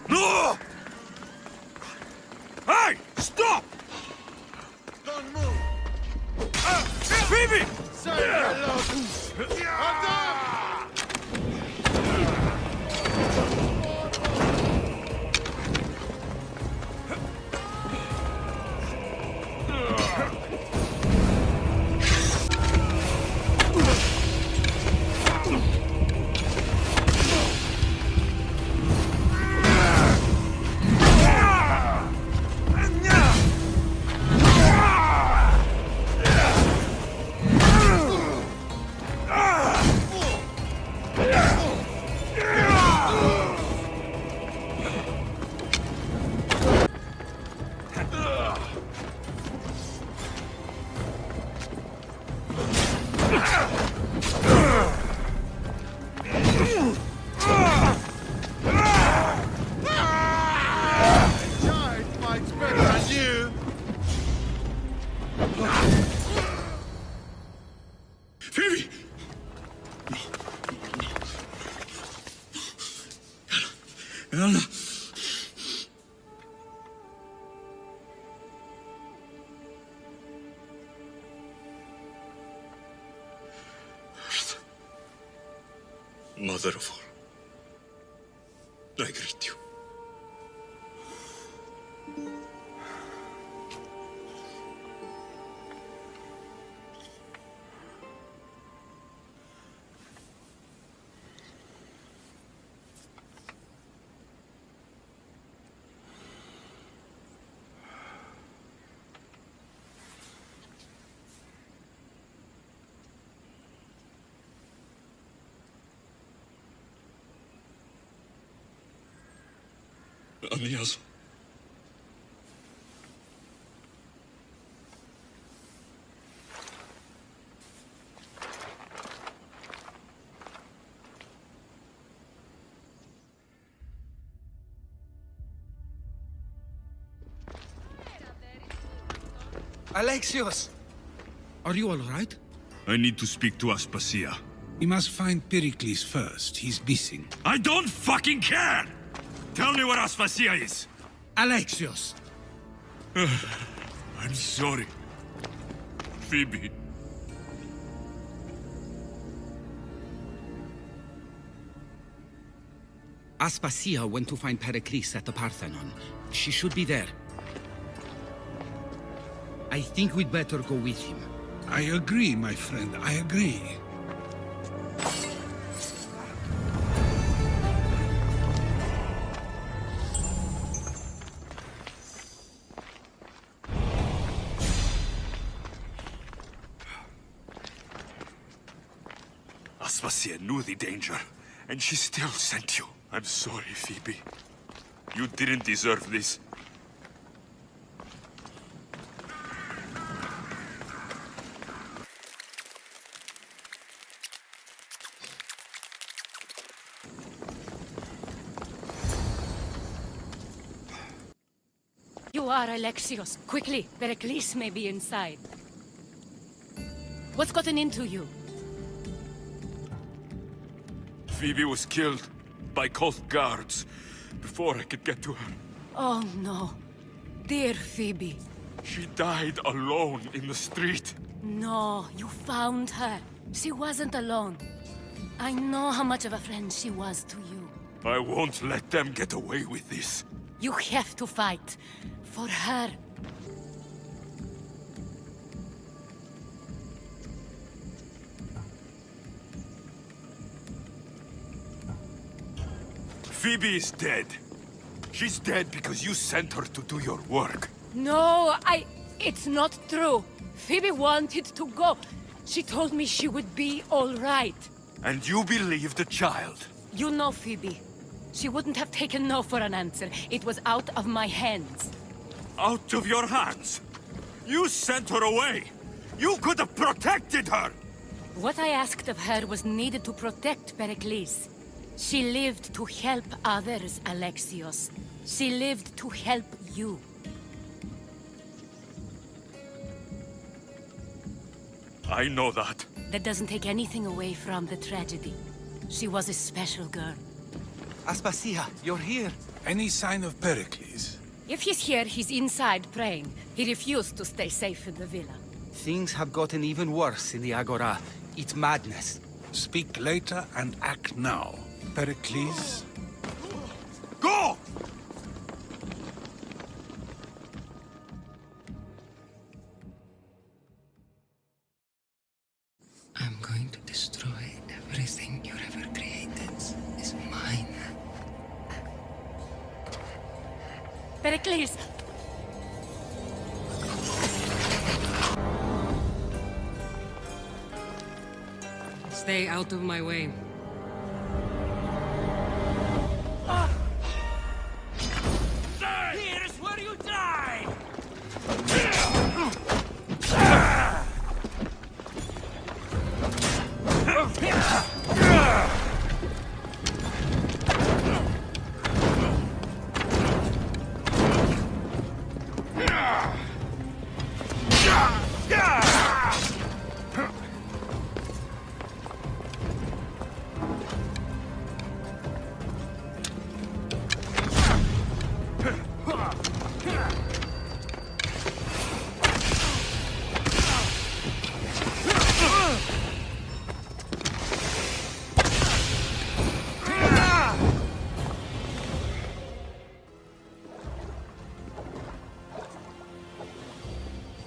No! Hey! Stop! Don't move! Phoebe! Say hello! Phoebe! No. Mother of all, I greet you. Amias. Alexios! Are you all right? I need to speak to Aspasia. We must find Pericles first. He's missing. I don't fucking care! Tell me where Aspasia is! Alexios! I'm sorry. Phoebe. Aspasia went to find Pericles at the Parthenon. She should be there. I think we'd better go with him. I agree, my friend. I agree. Aspasia knew the danger, and she still sent you. I'm sorry, Phoebe. You didn't deserve this. You are Alexios. Quickly, Pericles may be inside. What's gotten into you? Phoebe was killed by cult guards before I could get to her. Oh no. Dear Phoebe. She died alone in the street. No, you found her. She wasn't alone. I know how much of a friend she was to you. I won't let them get away with this. You have to fight. For her. Phoebe is dead. She's dead because you sent her to do your work. No, it's not true. Phoebe wanted to go. She told me she would be all right. And you believed the child. You know Phoebe. She wouldn't have taken no for an answer. It was out of my hands. Out of your hands? You sent her away! You could have protected her! What I asked of her was needed to protect Pericles. She lived to help others, Alexios. She lived to help you. I know that. That doesn't take anything away from the tragedy. She was a special girl. Aspasia, you're here. Any sign of Pericles? If he's here, he's inside praying. He refused to stay safe in the villa. Things have gotten even worse in the Agora. It's madness. Speak later and act now. Pericles? Go! I'm going to destroy everything you ever created. It's mine. Pericles! Stay out of my way. Here's where you die!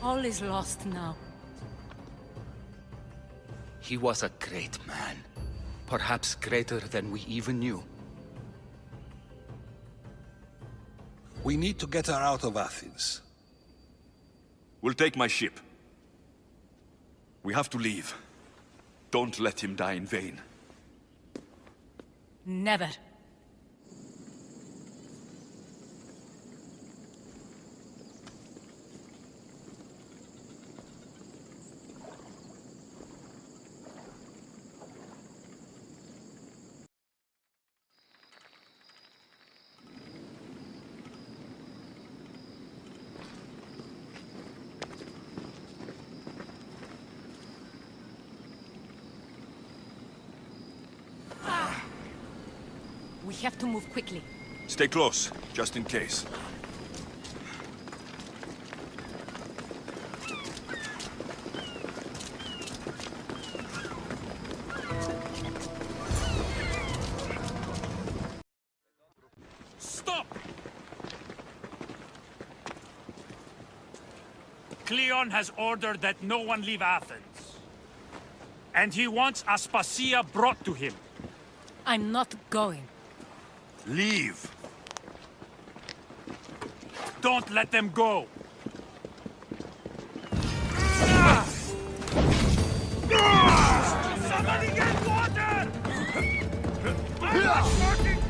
All is lost now. He was a great man. Perhaps greater than we even knew. We need to get her out of Athens. We'll take my ship. We have to leave. Don't let him die in vain. Never. We have to move quickly. Stay close, just in case. Stop! Cleon has ordered that no one leave Athens. And he wants Aspasia brought to him. I'm not going. Leave! Don't let them go! Somebody get water! I'm not working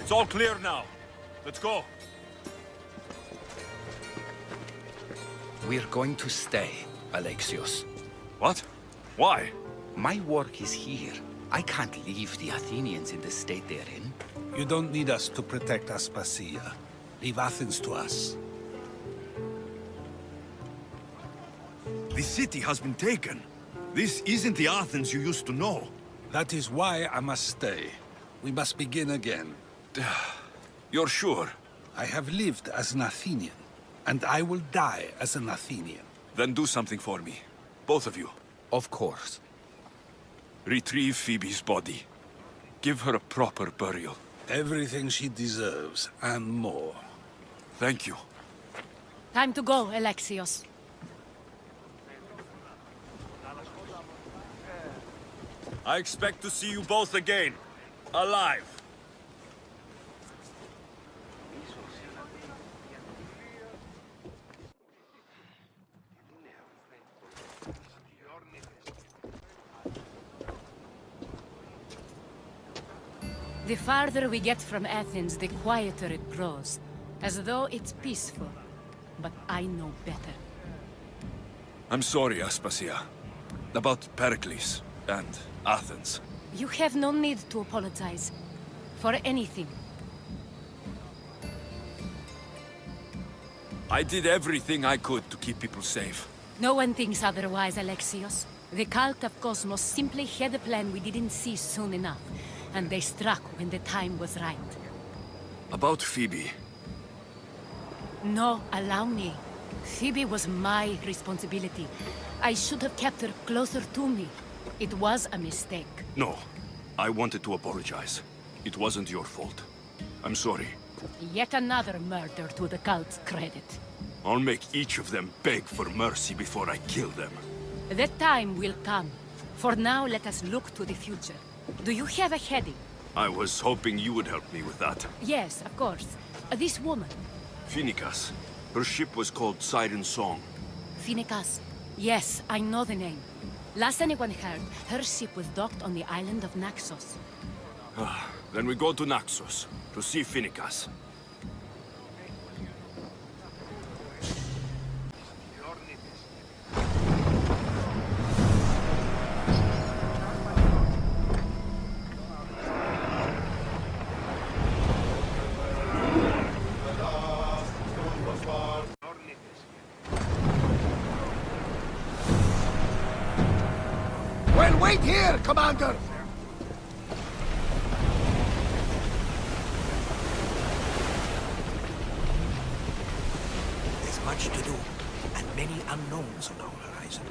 It's all clear now. Let's go. We're going to stay, Alexios. What? Why? My work is here. I can't leave the Athenians in the state they're in. You don't need us to protect Aspasia. Leave Athens to us. The city has been taken. This isn't the Athens you used to know. That is why I must stay. We must begin again. You're sure? I have lived as an Athenian, and I will die as an Athenian. Then do something for me. Both of you. Of course. Retrieve Phoebe's body. Give her a proper burial. Everything she deserves, and more. Thank you. Time to go, Alexios. I expect to see you both again. Alive. The farther we get from Athens, the quieter it grows. As though it's peaceful. But I know better. I'm sorry, Aspasia. About Pericles and Athens. You have no need to apologize. For anything. I did everything I could to keep people safe. No one thinks otherwise, Alexios. The cult of Cosmos simply had a plan we didn't see soon enough. And they struck when the time was right. About Phoebe. No, allow me. Phoebe was my responsibility. I should have kept her closer to me. It was a mistake. No. I wanted to apologize. It wasn't your fault. I'm sorry. Yet another murder to the cult's credit. I'll make each of them beg for mercy before I kill them. That time will come. For now, let us look to the future. Do you have a heading? I was hoping you would help me with that. Yes, of course. This woman. Phoenicas. Her ship was called Siren Song. Phoenicas. Yes, I know the name. Last anyone heard, her ship was docked on the island of Naxos. Then we go to Naxos to see Phoenicas. Well, wait here, Commander! There's much to do, and many unknowns on our horizon.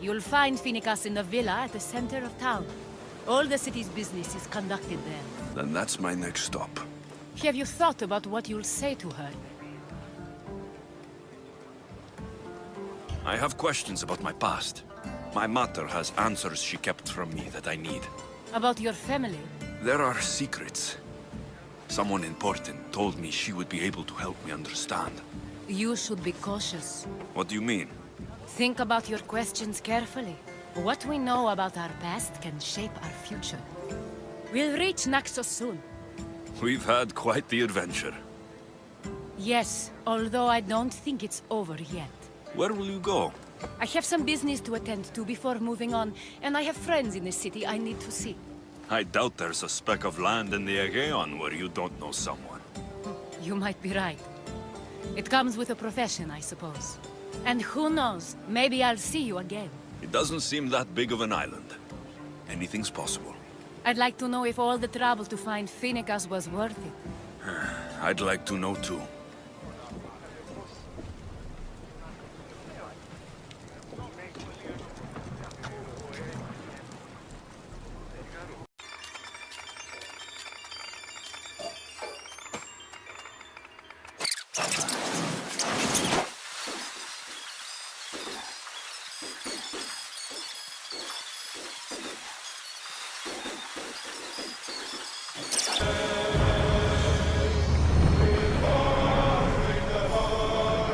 You'll find Phoenicas in the villa at the center of town. All the city's business is conducted there. Then that's my next stop. Have you thought about what you'll say to her? I have questions about my past. My mater has answers she kept from me that I need. About your family? There are secrets. Someone important told me she would be able to help me understand. You should be cautious. What do you mean? Think about your questions carefully. What we know about our past can shape our future. We'll reach Naxos soon. We've had quite the adventure. Yes, although I don't think it's over yet. Where will you go? I have some business to attend to before moving on, and I have friends in the city I need to see. I doubt there's a speck of land in the Aegean where you don't know someone. You might be right. It comes with a profession, I suppose. And who knows, maybe I'll see you again. It doesn't seem that big of an island. Anything's possible. I'd like to know if all the trouble to find Phoenicas was worth it. I'd like to know too.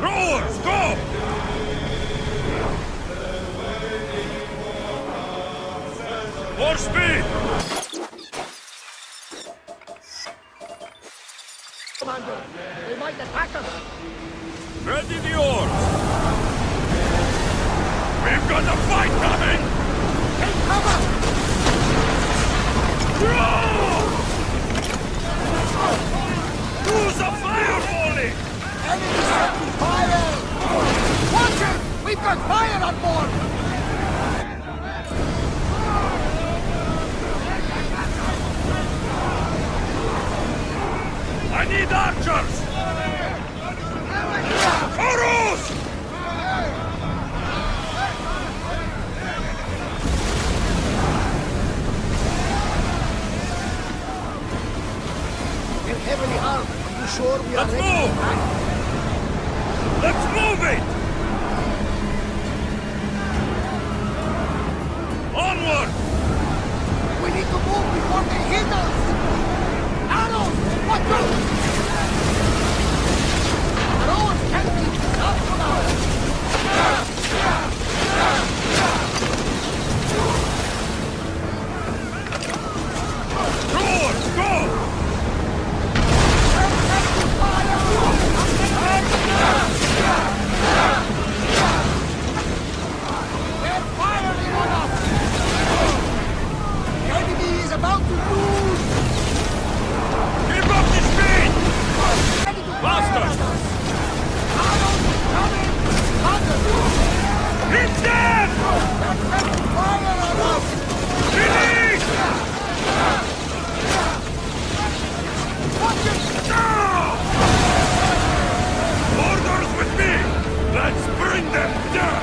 Rowers, go! More speed! Commander, they might attack us! Ready the oars! We've got a fight coming! Take cover! Row! Use a fire volley! Enemy taking fire! Watch it! We've got fire on board! sure we are Let's ready move! to act? Let's move it! Onward! We need to move before they hit us! Arrows! Watch out! Arrows can't keep this up for now! George, go! They're firing on us! The enemy is about to move! Keep up the speed! Ready to fire Faster! on us! Arrows coming! Thunder! Hit them! They're ready to fire on us! Release! Watch it! Orders with me! Let's bring them down!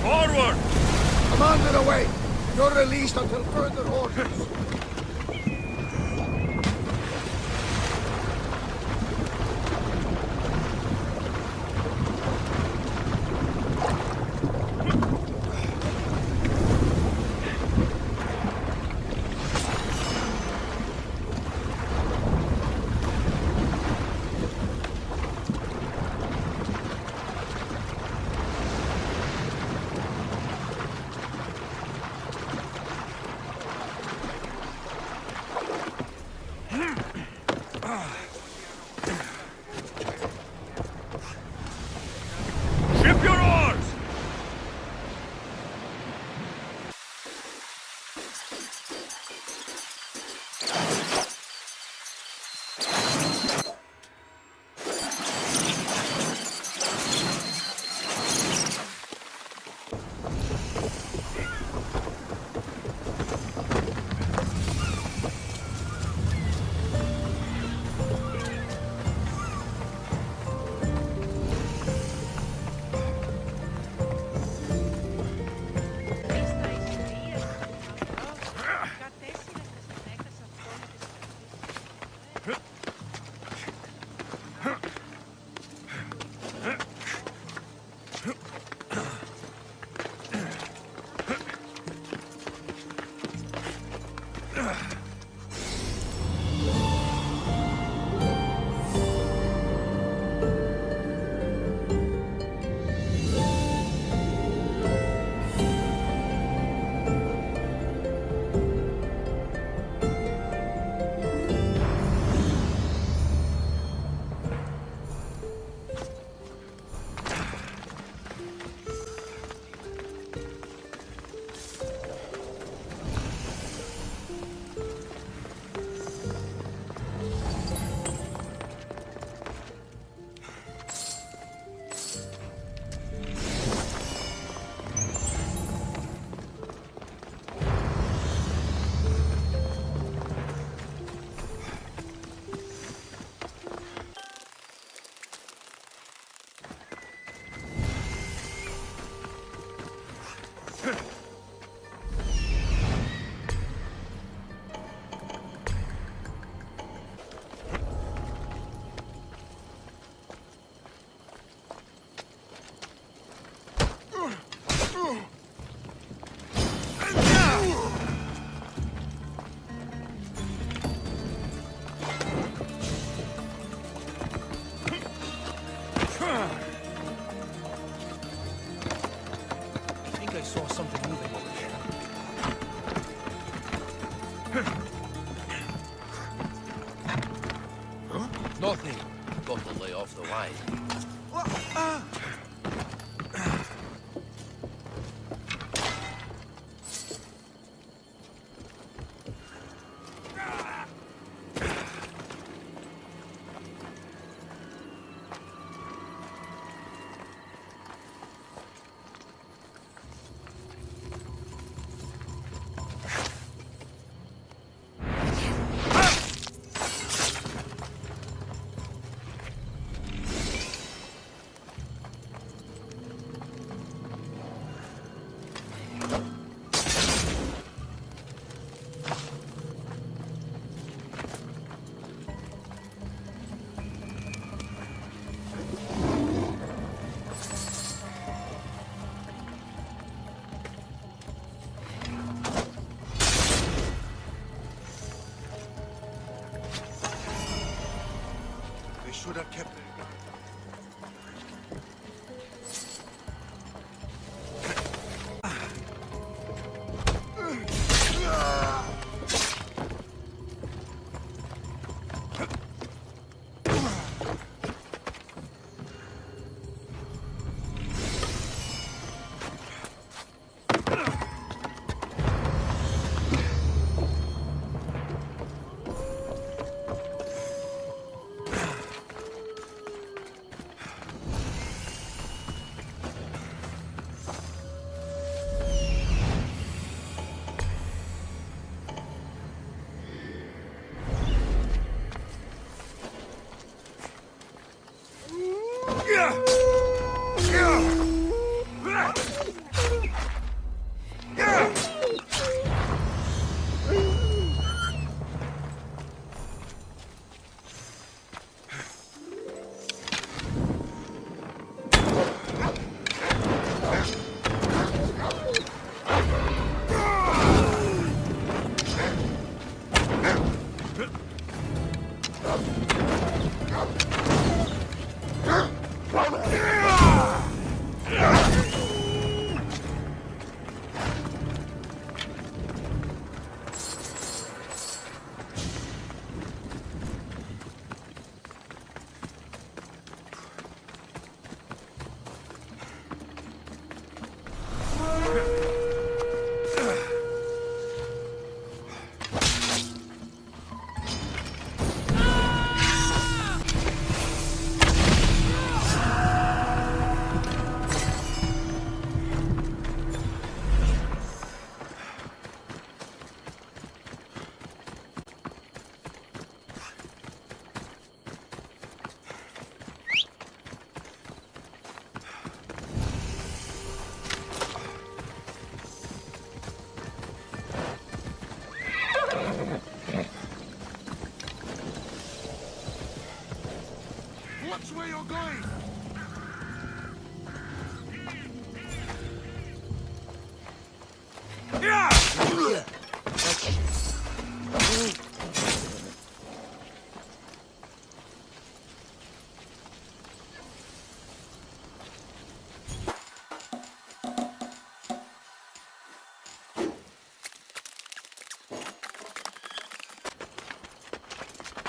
Forward! Commander away! You're released until further orders. Ship your oars! Nothing. Got to lay off the wine. They should have kept it. Watch where you're going!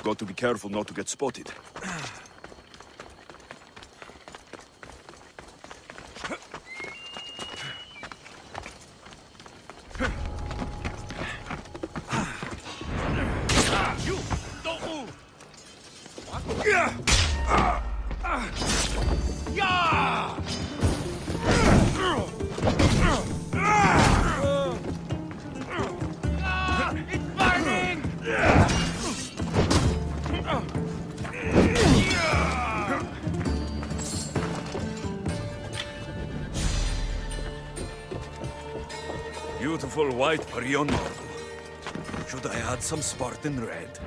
Got to be careful not to get spotted. You! Don't move! It's burning! Beautiful white Perion model. Should I add some Spartan red?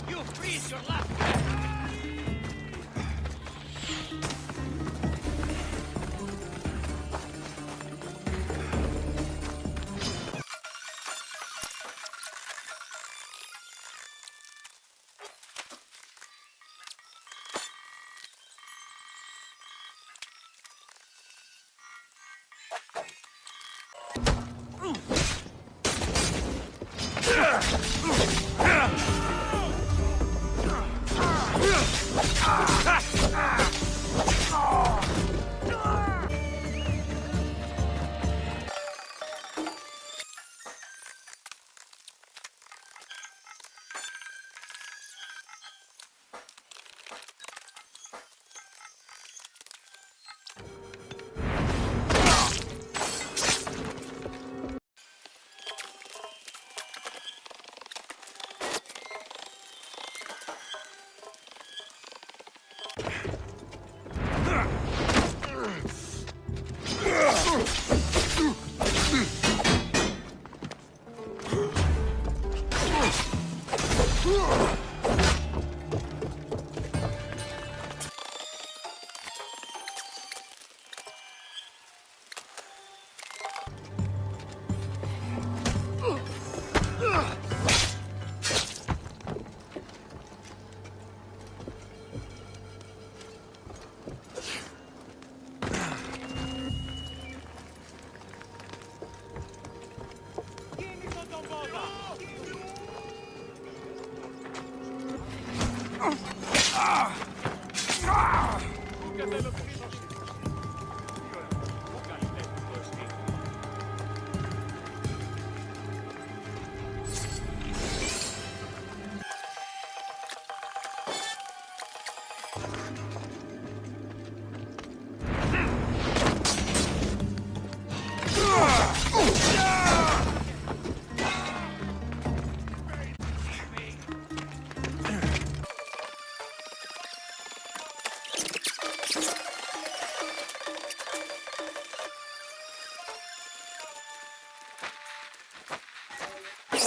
You freeze your left.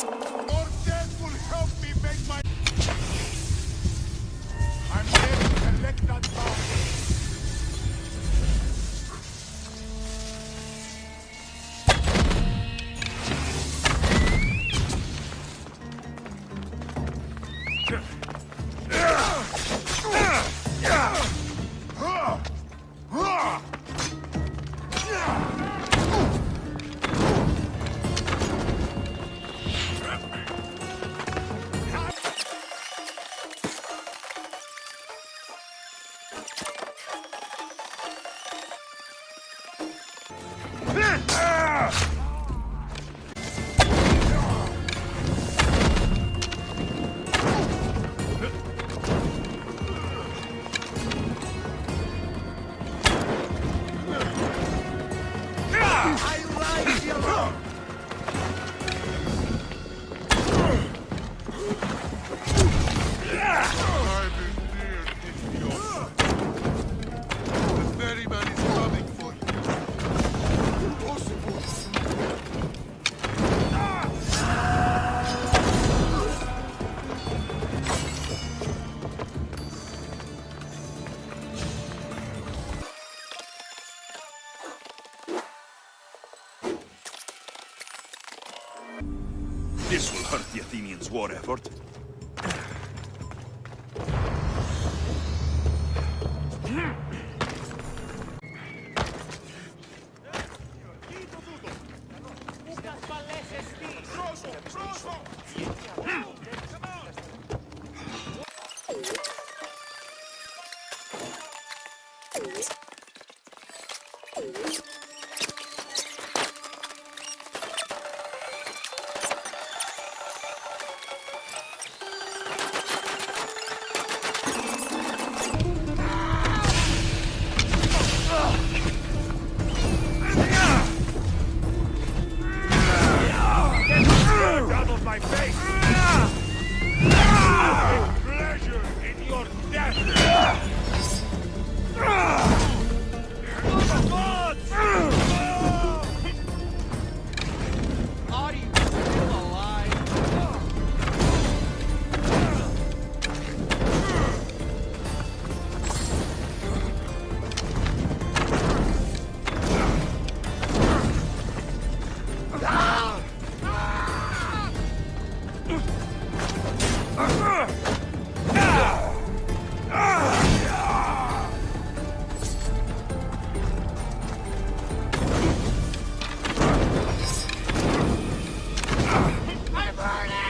More death will help me make my... I'm here to collect that bounty. This will hurt the Athenians' war effort. Out of my face! Pleasure in your death! Are you still alive? I'm burning!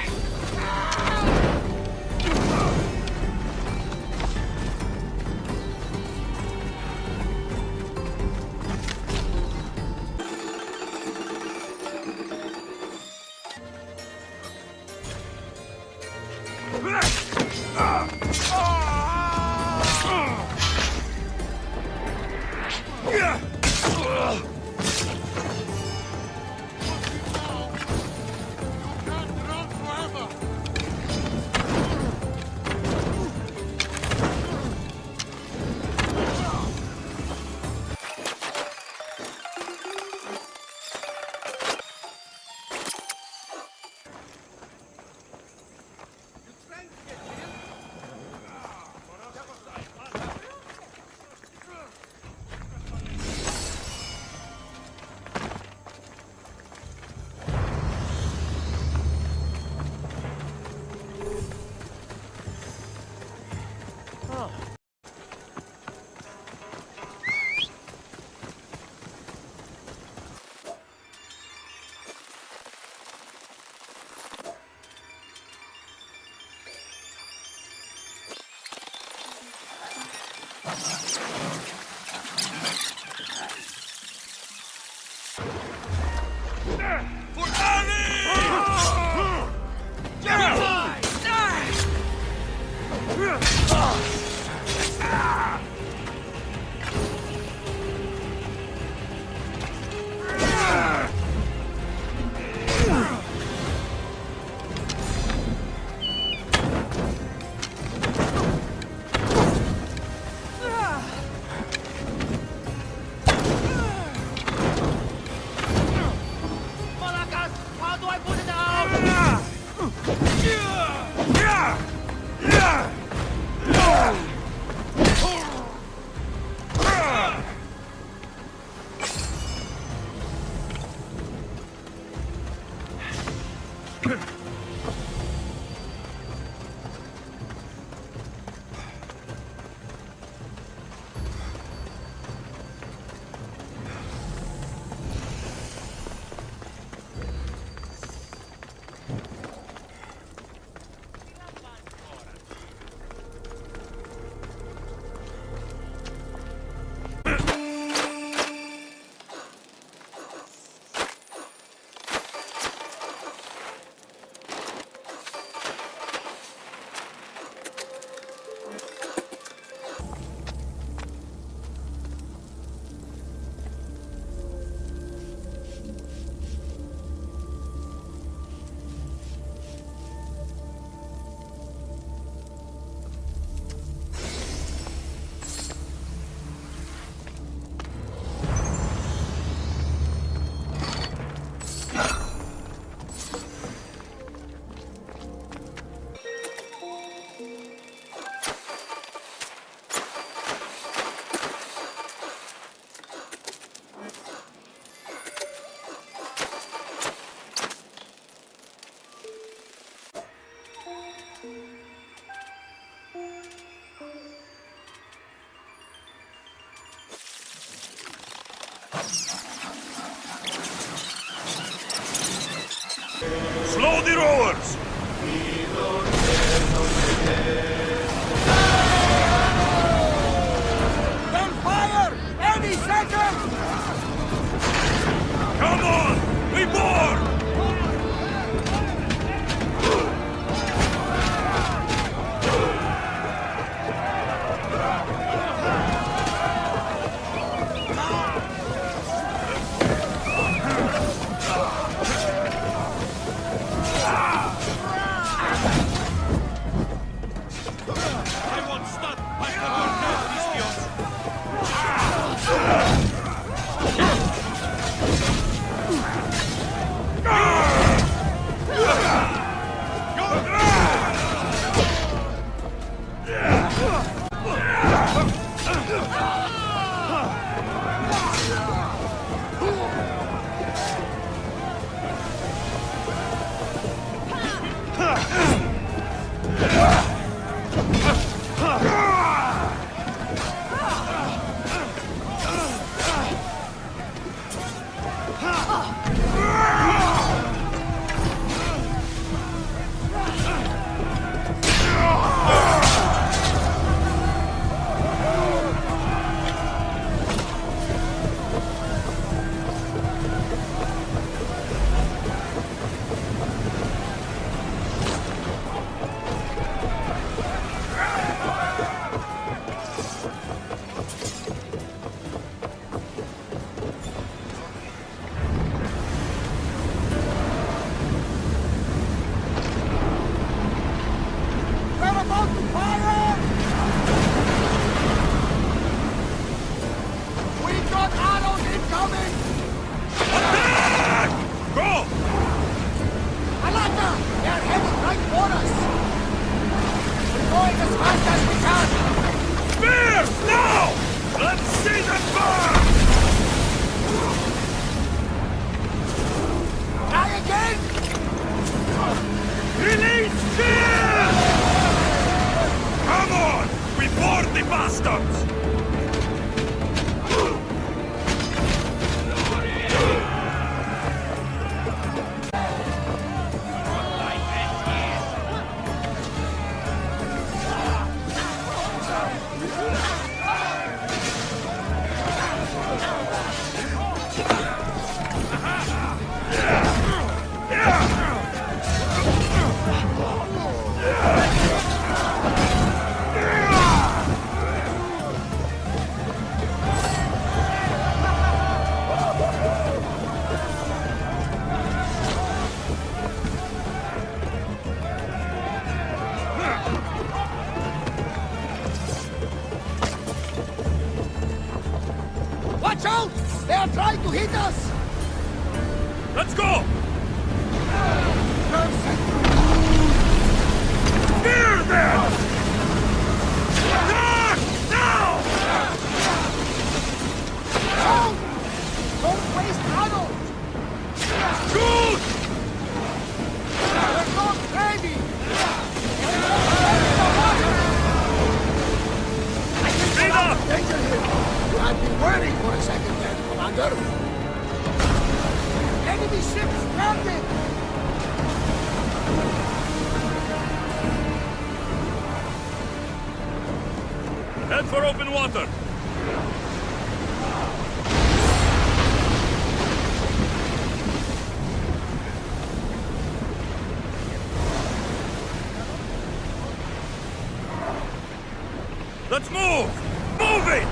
Flamethrowers! Then fire! Any second! Come on! We board! I won't stop! I have your death, Vistios! We're about to fire! We got arrows incoming! Attack! Go! Alaka! They're heading right for us! We're going as fast as we can! Spears! Now! Let's see them burn! Try again! Release spears! Come on! We board the bastards! Watch out! They are trying to hit us! Let's go! Perfect! Spear them! Attack! Now! Shoot! Don't waste arrows! Shoot! We're not ready! Speed up! Danger here! I've been worried for a second there, Commander. Enemy ship stranded! Head for open water! Let's move! Move it!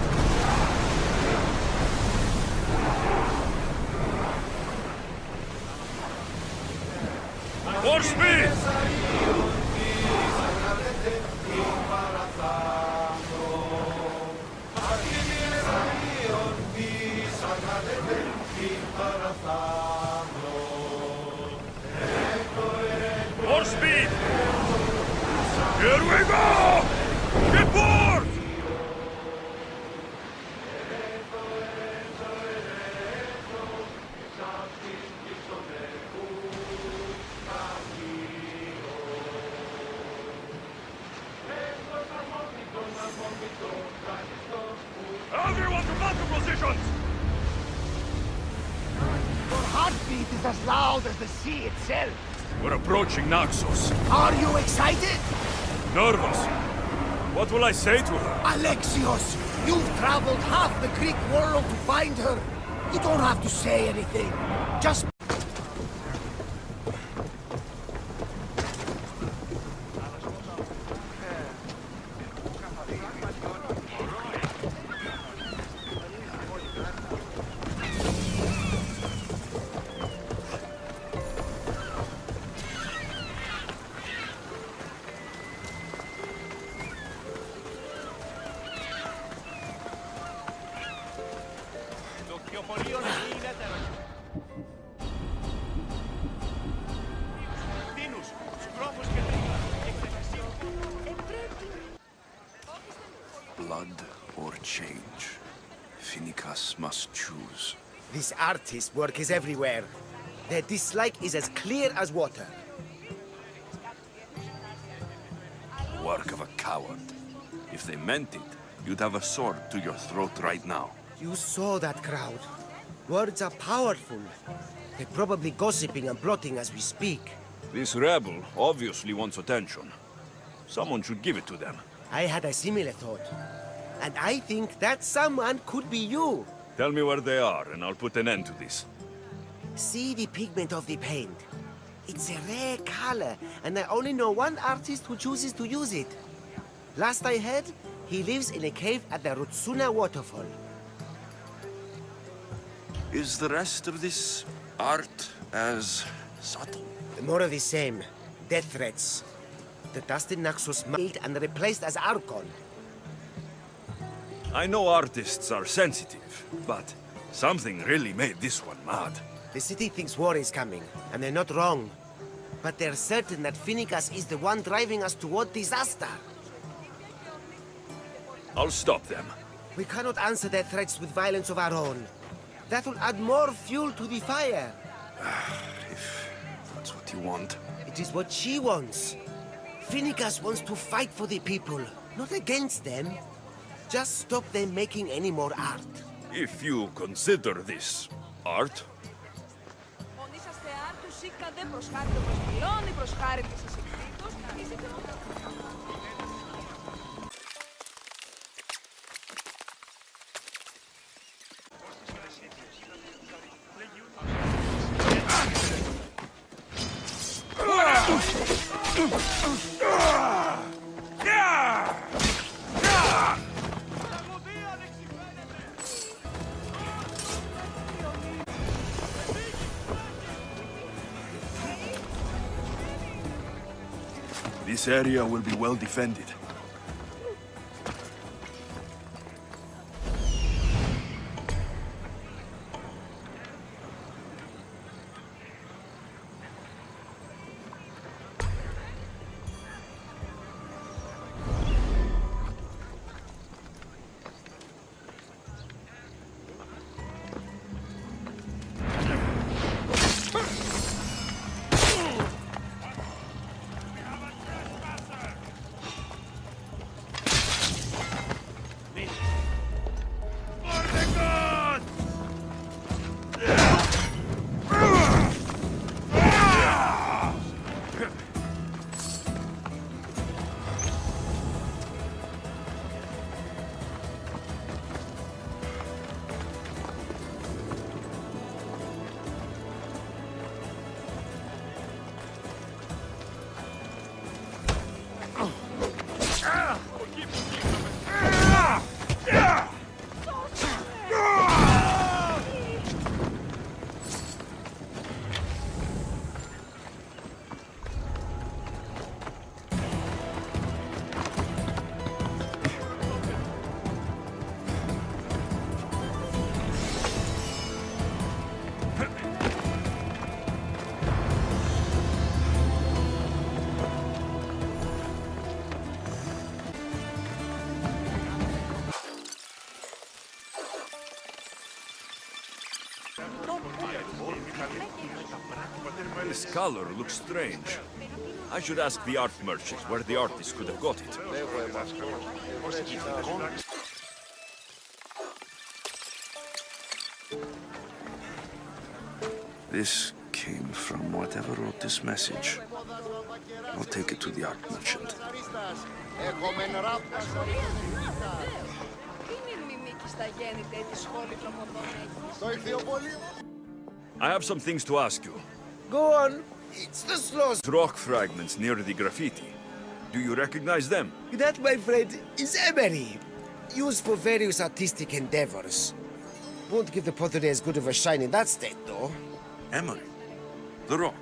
More speed! More speed! Here we go! Get board! Everyone to battle positions! Your heartbeat is as loud as the sea itself. We're approaching Naxos. Are you excited? Nervous. What will I say to her? Alexios, you've traveled half the Greek world to find her. You don't have to say anything. Just... Blood or change? Finicus must choose. This artist's work is everywhere. Their dislike is as clear as water. Work of a coward. If they meant it, you'd have a sword to your throat right now. You saw that crowd. Words are powerful. They're probably gossiping and plotting as we speak. This rebel obviously wants attention. Someone should give it to them. I had a similar thought. And I think that someone could be you. Tell me where they are, and I'll put an end to this. See the pigment of the paint. It's a rare color, and I only know one artist who chooses to use it. Last I heard, he lives in a cave at the Rutsuna waterfall. Is the rest of this art as subtle? More of the same. Death threats. The dust in Naxos made and replaced as Archon. I know artists are sensitive, but something really made this one mad. The city thinks war is coming, and they're not wrong. But they're certain that Finicus is the one driving us toward disaster. I'll stop them. We cannot answer their threats with violence of our own. That will add more fuel to the fire. If that's what you want. It is what she wants. Finicus wants to fight for the people, not against them. Just stop them making any more art. If you consider this art, this area will be well defended. This color looks strange. I should ask the art merchant where the artist could have got it. This came from whatever wrote this message. I'll take it to the art merchant. I have some things to ask you. Go on. It's the slows. Rock fragments near the graffiti. Do you recognize them? That, my friend, is emery. Used for various artistic endeavors. Won't give the pottery as good of a shine in that state, though. Emery. The rock.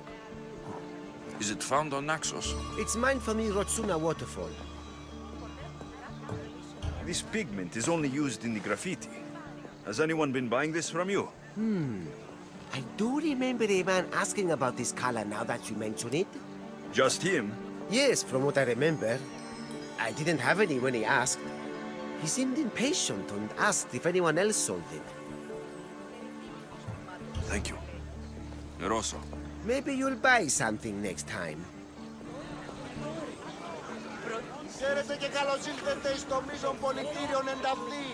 Is it found on Naxos? It's mined from the Rotsuna waterfall. This pigment is only used in the graffiti. Has anyone been buying this from you? I do remember a man asking about this color now that you mention it. Just him? Yes, from what I remember. I didn't have any when he asked. He seemed impatient and asked if anyone else sold it. Thank you. Eroso. Maybe you'll buy something next time. Χαίρετε και καλώς ήλθετε στο μείζον πολιτήριον ενταυλή.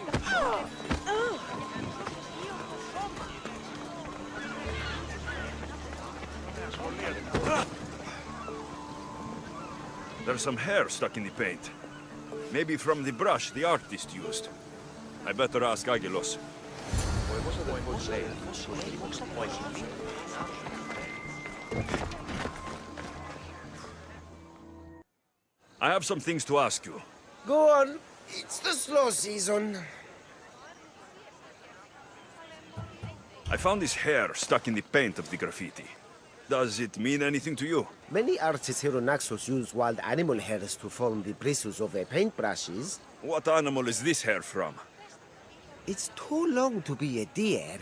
There's some hair stuck in the paint. Maybe from the brush the artist used. I better ask Agilos. I have some things to ask you. Go on. It's the slow season. I found this hair stuck in the paint of the graffiti. Does it mean anything to you? Many artists here on Naxos use wild animal hairs to form the bristles of their paintbrushes. What animal is this hair from? It's too long to be a deer.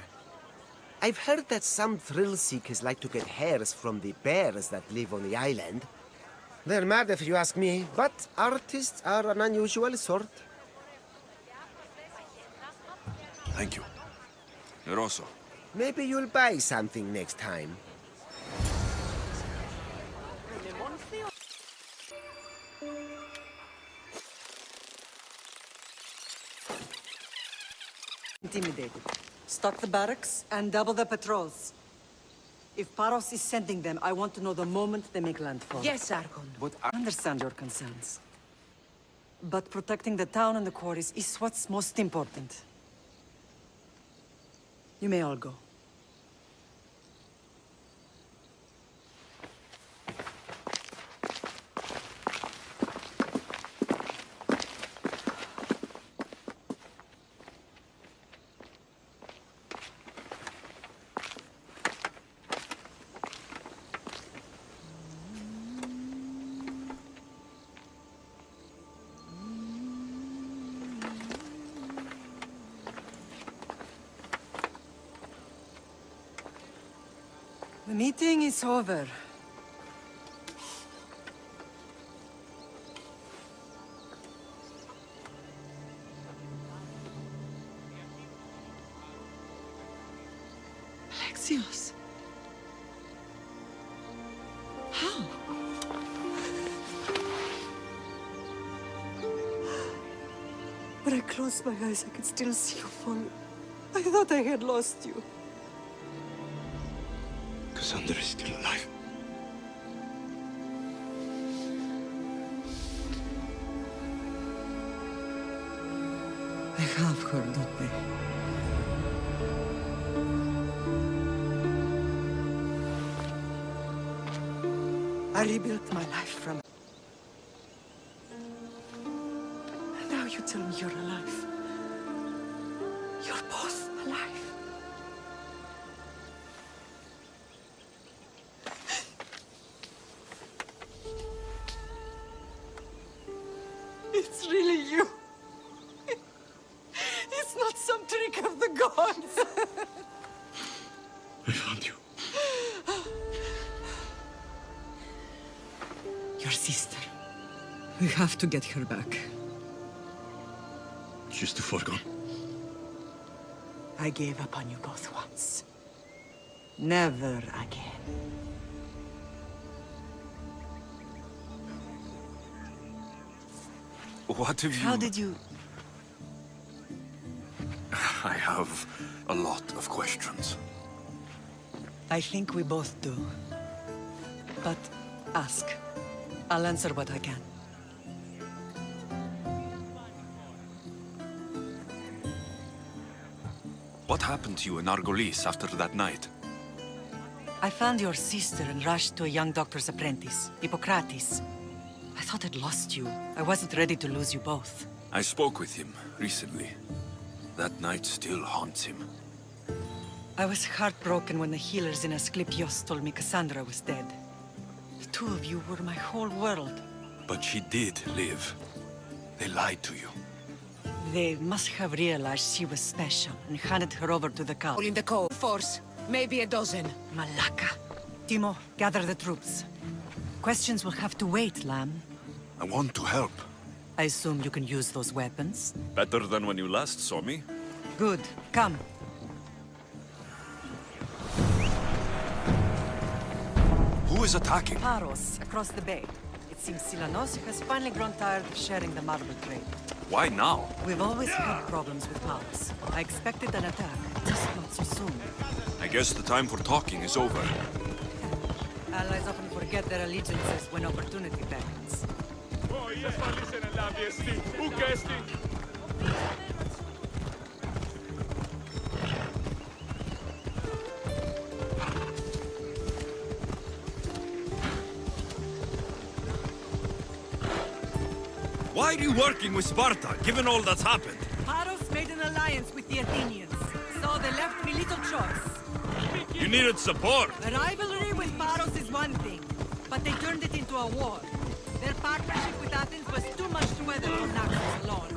I've heard that some thrill seekers like to get hairs from the bears that live on the island. They're mad if you ask me, but artists are an unusual sort. Thank you. Eroso. Maybe you'll buy something next time. Intimidated. Stock the barracks and double the patrols. If Paros is sending them, I want to know the moment they make landfall. Yes, Archon. But I understand your concerns. But protecting the town and the quarries is what's most important. You may all go. The meeting is over. Alexios. How? When I closed my eyes, I could still see you fall. I thought I had lost you. Cassandra is still alive. They have her, don't they? I rebuilt my life from... And now you tell me you're alive. You're both alive. It's really you. It's not some trick of the gods. I found you. Your sister. We have to get her back. She's too far gone. I gave up on you both once. Never again. What have you... How did you... I have a lot of questions. I think we both do. But ask. I'll answer what I can. What happened to you in Argolis after that night? I found your sister and rushed to a young doctor's apprentice, Hippocrates. I thought I'd lost you. I wasn't ready to lose you both. I spoke with him recently. That night still haunts him. I was heartbroken when the healers in Asclepios told me Cassandra was dead. The two of you were my whole world. But she did live. They lied to you. They must have realized she was special and handed her over to the cult. In the code force, maybe a dozen. Malaka. Timo, gather the troops. Questions will have to wait, Lamb. I want to help. I assume you can use those weapons? Better than when you last saw me. Good. Come. Who is attacking? Paros, across the bay. It seems Silanos has finally grown tired of sharing the marble trade. Why now? We've always had problems with Paros. I expected an attack, just not so soon. I guess the time for talking is over. Allies often forget their allegiances when opportunity beckons. Why are you working with Sparta, given all that's happened? Paros made an alliance with the Athenians, so they left me little choice. You needed support. A rivalry with Paros is one thing, but they turned it into a war. Their partnership with Athens was too much to weather for Naxos alone.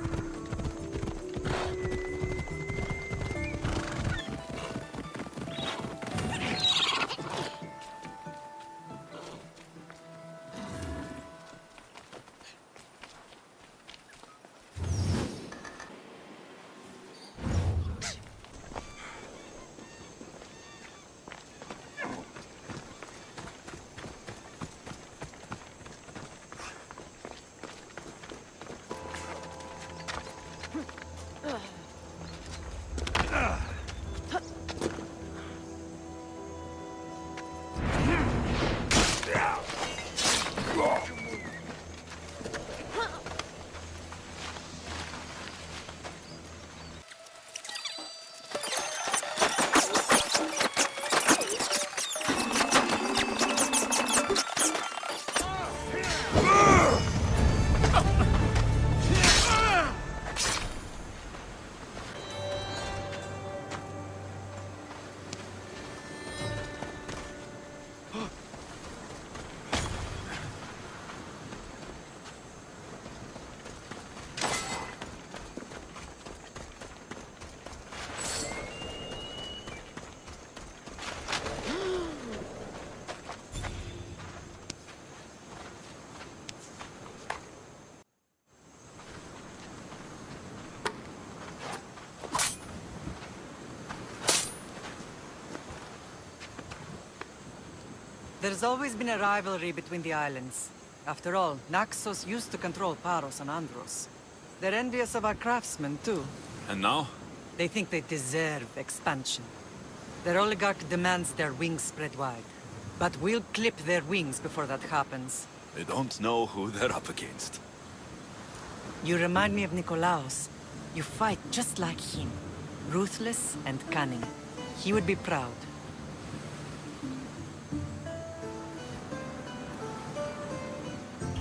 There's always been a rivalry between the islands. After all, Naxos used to control Paros and Andros. They're envious of our craftsmen, too. And now? They think they deserve expansion. Their oligarch demands their wings spread wide. But we'll clip their wings before that happens. They don't know who they're up against. You remind me of Nikolaos. You fight just like him. Ruthless and cunning. He would be proud.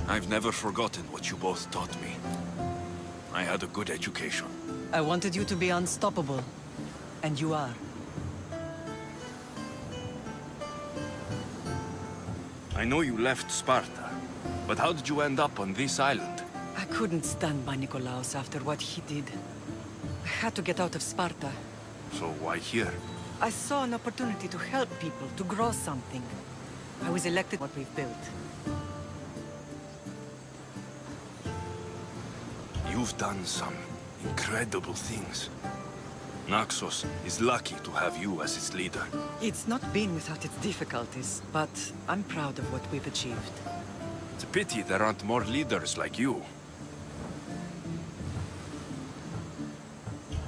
I've never forgotten what you both taught me. I had a good education. I wanted you to be unstoppable. And you are. I know you left Sparta, but how did you end up on this island? I couldn't stand by Nikolaos after what he did. I had to get out of Sparta. So why here? I saw an opportunity to help people, to grow something. I was elected what we've built. You've done some incredible things. Naxos is lucky to have you as its leader. It's not been without its difficulties, but I'm proud of what we've achieved. It's a pity there aren't more leaders like you.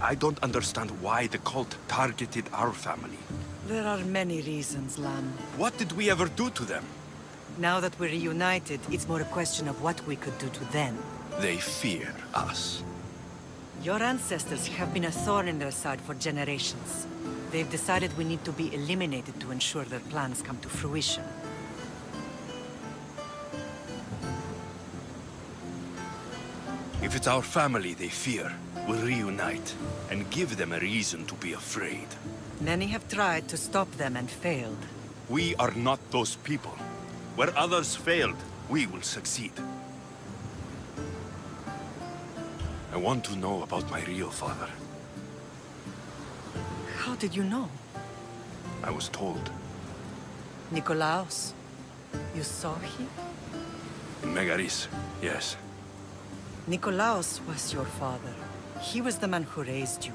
I don't understand why the cult targeted our family. There are many reasons, Lamb. What did we ever do to them? Now that we're reunited, it's more a question of what we could do to them. They fear us. Your ancestors have been a thorn in their side for generations. They've decided we need to be eliminated to ensure their plans come to fruition. If it's our family they fear, we'll reunite and give them a reason to be afraid. Many have tried to stop them and failed. We are not those people. Where others failed, we will succeed. I want to know about my real father. How did you know? I was told. Nikolaos? You saw him? In Megaris, yes. Nikolaos was your father. He was the man who raised you.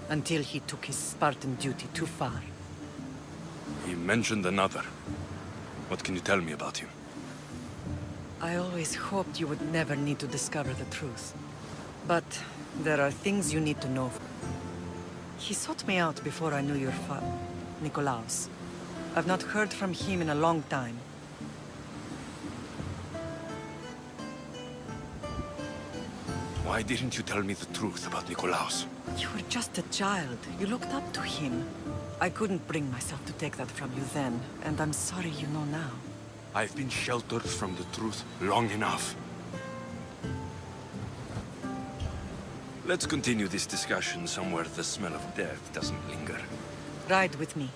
Until he took his Spartan duty too far. He mentioned another. What can you tell me about him? I always hoped you would never need to discover the truth. But there are things you need to know. He sought me out before I knew your father, Nikolaos. I've not heard from him in a long time. Why didn't you tell me the truth about Nikolaos? You were just a child. You looked up to him. I couldn't bring myself to take that from you then, and I'm sorry you know now. I've been sheltered from the truth long enough. Let's continue this discussion somewhere the smell of death doesn't linger. Ride with me.